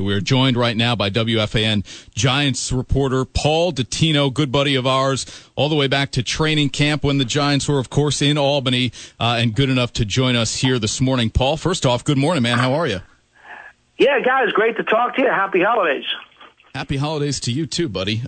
We're joined right now by WFAN Giants reporter Paul Dottino, good buddy of ours, all the way back to training camp when the Giants were, of course, in Albany, and good enough to join us here this morning. Paul, first off, good morning, man. How are you? Yeah, guys, great to talk to you. Happy holidays. Happy holidays to you too, buddy.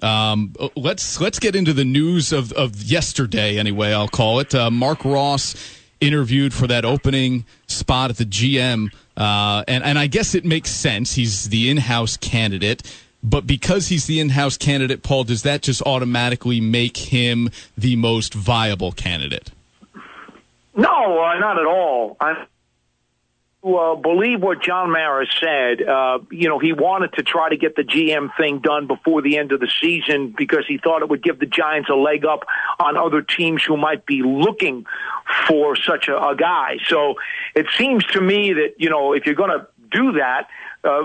Let's get into the news of yesterday, anyway, I'll call it. Mark Ross interviewed for that opening spot at the GM. And I guess it makes sense. He's the in-house candidate. But because he's the in-house candidate, Paul, does that just automatically make him the most viable candidate? No, not at all. I believe what John Mara said. He wanted to try to get the GM thing done before the end of the season because he thought it would give the Giants a leg up on other teams who might be looking for such a guy. So it seems to me that, if you're going to do that,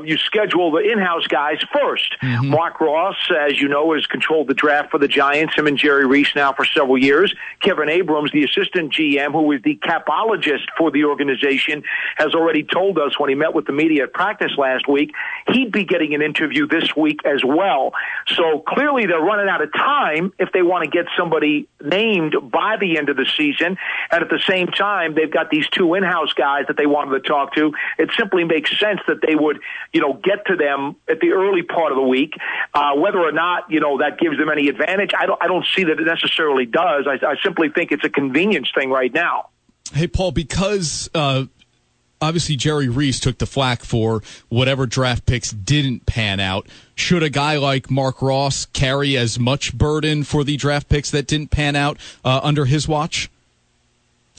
you schedule the in-house guys first. Mm-hmm. Mark Ross, as you know, has controlled the draft for the Giants, him and Jerry Reese now for several years. Kevin Abrams, the assistant GM, who is the capologist for the organization, has already told us when he met with the media at practice last week, he'd be getting an interview this week as well. So clearly they're running out of time if they want to get somebody named by the end of the season. And at the same time, they've got these two in-house guys that they wanted to talk to. It simply makes sense that they would get to them at the early part of the week. Whether or not, that gives them any advantage, I don't see that it necessarily does. I simply think it's a convenience thing right now. Hey, Paul, because obviously Jerry Reese took the flack for whatever draft picks didn't pan out, should a guy like Mark Ross carry as much burden for the draft picks that didn't pan out under his watch?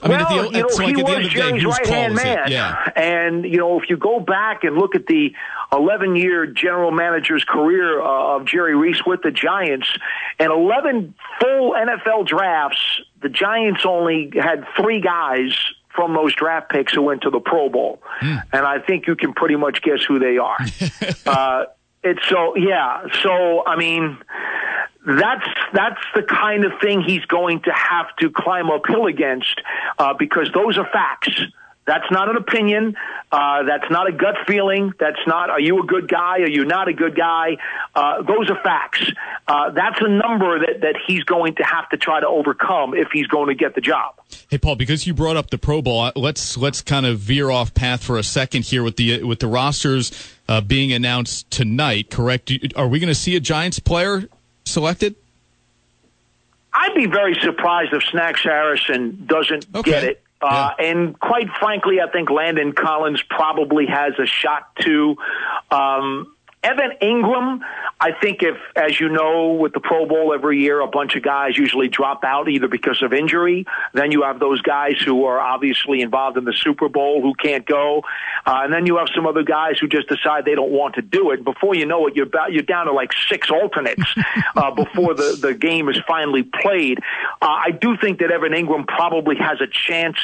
He was Jerry's right-hand man. Yeah. And, if you go back and look at the 11-year general manager's career of Jerry Reese with the Giants, in 11 full NFL drafts, the Giants only had 3 guys from those draft picks who went to the Pro Bowl. And I think you can pretty much guess who they are. That's the kind of thing he's going to have to climb uphill against because those are facts. That's not an opinion. That's not a gut feeling. That's not, are you a good guy? Are you not a good guy? Those are facts. That's a number that he's going to have to try to overcome if he's going to get the job. Hey, Paul, because you brought up the Pro Bowl, let's kind of veer off path for a second here with the rosters being announced tonight, correct? Are we going to see a Giants player selected? I'd be very surprised if Snacks Harrison doesn't get it. And quite frankly, I think Landon Collins probably has a shot too. Evan Ingram, I think if, as you know, with the Pro Bowl every year, a bunch of guys usually drop out either because of injury. Then you have those guys who are obviously involved in the Super Bowl who can't go. And then you have some other guys who just decide they don't want to do it. Before you know it, you're down to like 6 alternates before the game is finally played. I do think that Evan Ingram probably has a chance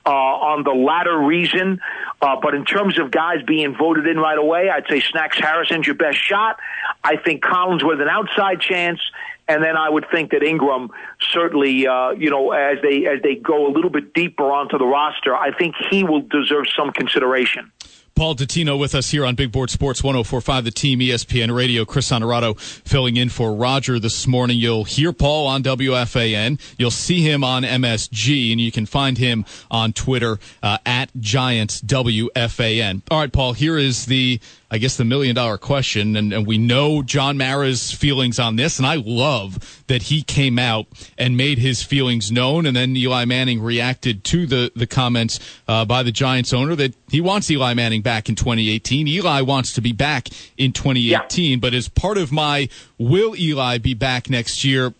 on the latter reason. But in terms of guys being voted in right away, I'd say Snacks Harrison's your best shot. I think Collins with an outside chance. And then I would think that Ingram certainly, as they go a little bit deeper onto the roster, I think he will deserve some consideration. Paul Dottino with us here on Big Board Sports 104.5, the team, ESPN Radio. Chris Honorato filling in for Roger this morning. You'll hear Paul on WFAN. You'll see him on MSG, and you can find him on Twitter at GiantsWFAN. All right, Paul, here is the million-dollar question, and we know John Mara's feelings on this, and I love that he came out and made his feelings known, and then Eli Manning reacted to the comments by the Giants owner that he wants Eli Manning back in 2018. Eli wants to be back in 2018, but as part of my will Eli be back next year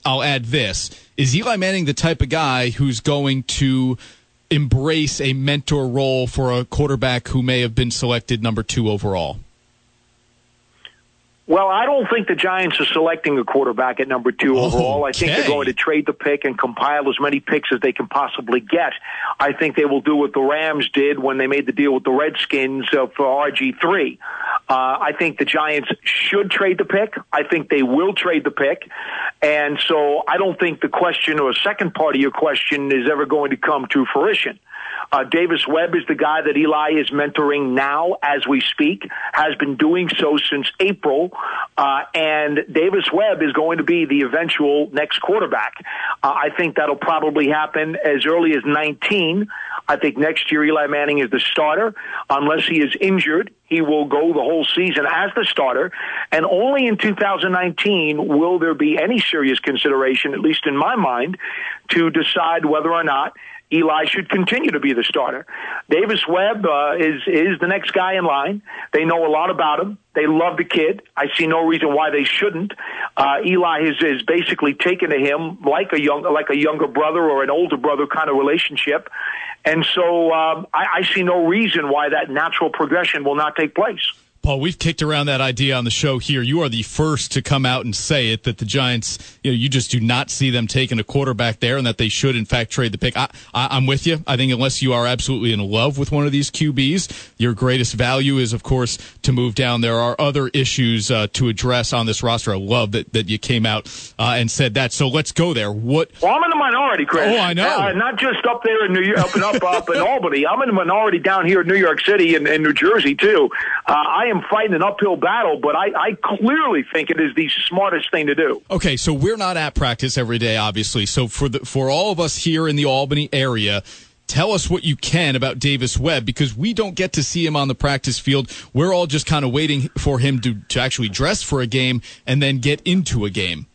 I'll add this. Is Eli Manning the type of guy who's going to embrace a mentor role for a quarterback who may have been selected number 2 overall? Well, I don't think the Giants are selecting a quarterback at number 2 overall. I think they're going to trade the pick and compile as many picks as they can possibly get. I think they will do what the Rams did when they made the deal with the Redskins for RG3. I think the Giants should trade the pick. I think they will trade the pick. And so I don't think the question or second part of your question is ever going to come to fruition. Davis Webb is the guy that Eli is mentoring now as we speak, has been doing so since April, and Davis Webb is going to be the eventual next quarterback. I think that'll probably happen as early as 19. I think next year Eli Manning is the starter. Unless he is injured, he will go the whole season as the starter, and only in 2019 will there be any serious consideration, at least in my mind, to decide whether or not Eli should continue to be the starter. Davis Webb is the next guy in line. They know a lot about him. They love the kid. I see no reason why they shouldn't. Eli has basically taken to him like a younger brother or an older brother kind of relationship. And so I see no reason why that natural progression will not take place. Paul, we've kicked around that idea on the show here. You are the first to come out and say it, that the Giants, you just do not see them taking a quarterback there and that they should, in fact, trade the pick. I'm with you. I think unless you are absolutely in love with one of these QBs, your greatest value is, of course, to move down. There are other issues to address on this roster. I love that you came out and said that. So let's go there. Well, I'm in the minority, Chris. Oh, I know. Not just up there in New York, up in Albany. I'm in the minority down here in New York City and New Jersey, too. I am fighting an uphill battle, but I clearly think it is the smartest thing to do. Okay, so we're not at practice every day, obviously. So for all of us here in the Albany area, tell us what you can about Davis Webb, because we don't get to see him on the practice field. We're all just kind of waiting for him to actually dress for a game and then get into a game.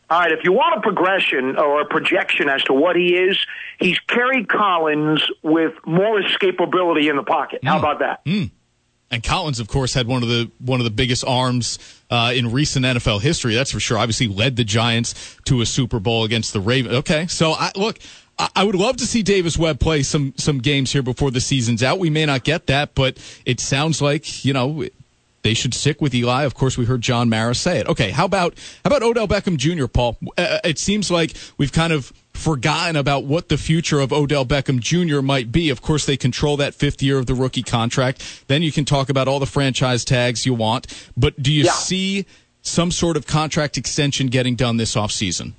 All right, if you want a progression or a projection as to what he is, he's Kerry Collins with more escapability in the pocket. How about that? And Collins, of course, had one of the biggest arms in recent NFL history. That's for sure. Obviously, led the Giants to a Super Bowl against the Ravens. Okay, so I would love to see Davis Webb play some games here before the season's out. We may not get that, but it sounds like they should stick with Eli. Of course, we heard John Mara say it. Okay, how about Odell Beckham Jr., Paul? It seems like we've kind of forgotten about what the future of Odell Beckham Jr. might be. Of course, they control that fifth year of the rookie contract. Then you can talk about all the franchise tags you want. But do you see some sort of contract extension getting done this offseason?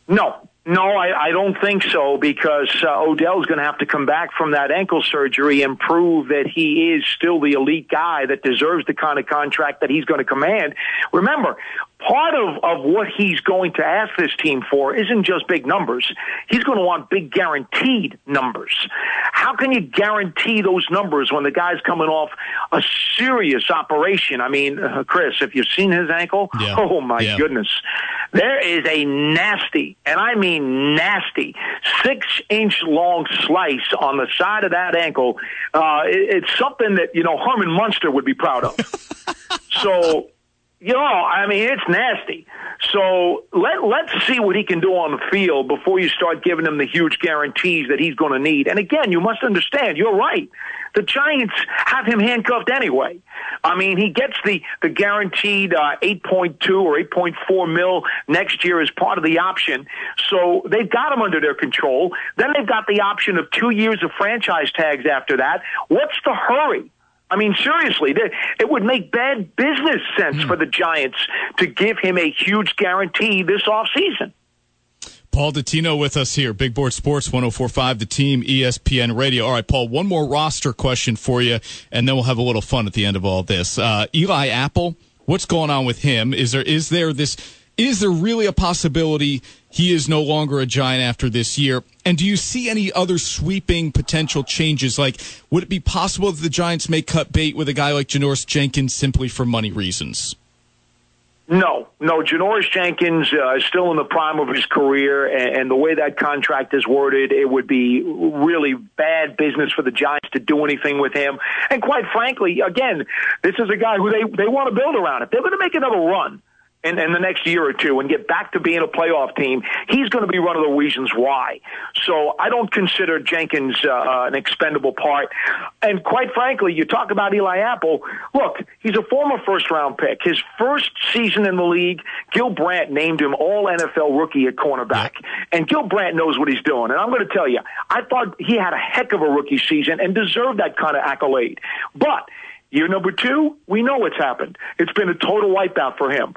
No, I don't think so, because Odell's going to have to come back from that ankle surgery and prove that he is still the elite guy that deserves the kind of contract that he's going to command. Remember, part of what he's going to ask this team for isn't just big numbers. He's going to want big guaranteed numbers. How can you guarantee those numbers when the guy's coming off a serious operation? I mean, Chris, if you've seen his ankle, oh my goodness. There is a nasty, and I mean nasty, 6-inch long slice on the side of that ankle. It's something that, Herman Munster would be proud of. So, I mean, it's nasty. So let's see what he can do on the field before you start giving him the huge guarantees that he's going to need. And again, you must understand, you're right. The Giants have him handcuffed anyway. I mean, he gets the guaranteed 8.2 or 8.4 mil next year as part of the option. So they've got him under their control. Then they've got the option of 2 years of franchise tags after that. What's the hurry? I mean, seriously, it would make bad business sense for the Giants to give him a huge guarantee this offseason. Paul Dottino with us here, Big Board Sports 104.5, The Team, ESPN Radio. All right, Paul, one more roster question for you, and then we'll have a little fun at the end of all this. Eli Apple, what's going on with him? Is there really a possibility he is no longer a Giant after this year? And do you see any other sweeping potential changes? Like, would it be possible that the Giants may cut bait with a guy like Janoris Jenkins simply for money reasons? No. Janoris Jenkins is still in the prime of his career, and the way that contract is worded, it would be really bad business for the Giants to do anything with him. And quite frankly, again, this is a guy who they want to build around. If they're going to make another run in the next year or two and get back to being a playoff team, he's going to be one of the reasons why. So I don't consider Jenkins an expendable part. And quite frankly, you talk about Eli Apple. Look, he's a former first-round pick. His first season in the league, Gil Brandt named him all-NFL rookie at cornerback. And Gil Brandt knows what he's doing. And I'm going to tell you, I thought he had a heck of a rookie season and deserved that kind of accolade. But Year number 2, we know what's happened. It's been a total wipeout for him.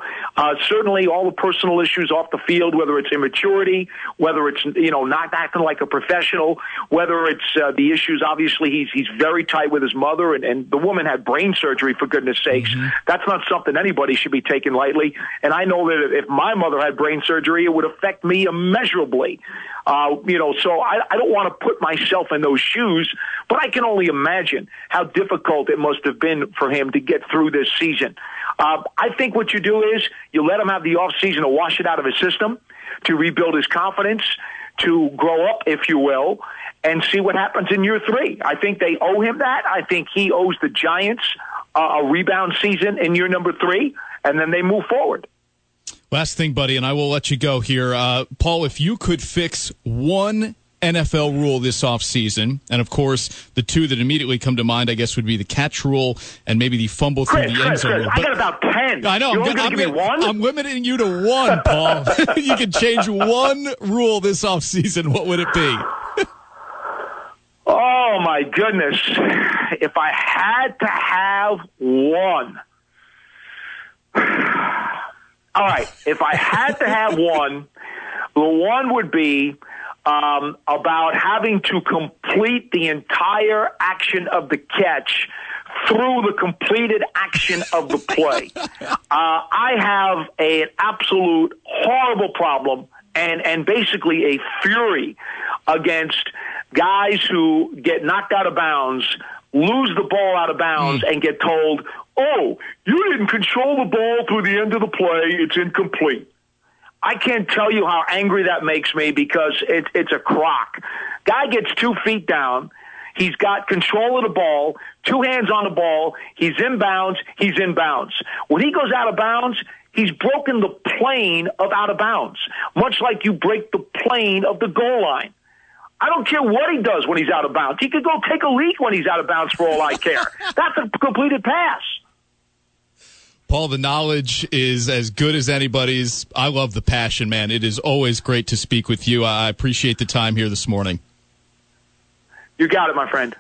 Certainly all the personal issues off the field, whether it's immaturity, whether it's, not acting like a professional, whether it's the issues, obviously he's very tight with his mother, and the woman had brain surgery, for goodness sakes. Mm-hmm. That's not something anybody should be taking lightly. And I know that if my mother had brain surgery, it would affect me immeasurably. So I don't want to put myself in those shoes, but I can only imagine how difficult it must have been for him to get through this season. I think what you do is you let him have the off season to wash it out of his system, to rebuild his confidence, to grow up, if you will, and see what happens in year 3. I think they owe him that. I think he owes the Giants a rebound season in year number 3, and then they move forward. Last thing, buddy, and I will let you go here. Paul, if you could fix one NFL rule this offseason, and of course, the two that immediately come to mind, I guess, would be the catch rule and maybe the fumble through the end zone rule. I got about 10. I know. I'm limiting you to one, Paul. You can change one rule this offseason. What would it be? Oh, my goodness. If I had to have one. All right. If I had to have one, the one would be about having to complete the entire action of the catch through the completed action of the play. I have an absolute horrible problem and basically a fury against guys who get knocked out of bounds, lose the ball out of bounds, and get told, oh, you didn't control the ball through the end of the play, it's incomplete. I can't tell you how angry that makes me because it's a crock. Guy gets 2 feet down. He's got control of the ball, 2 hands on the ball. He's in bounds. He's in bounds. When he goes out of bounds, he's broken the plane of out of bounds, much like you break the plane of the goal line. I don't care what he does when he's out of bounds. He could go take a leak when he's out of bounds for all I care. That's a completed pass. Paul, the knowledge is as good as anybody's. I love the passion, man. It is always great to speak with you. I appreciate the time here this morning. You got it, my friend.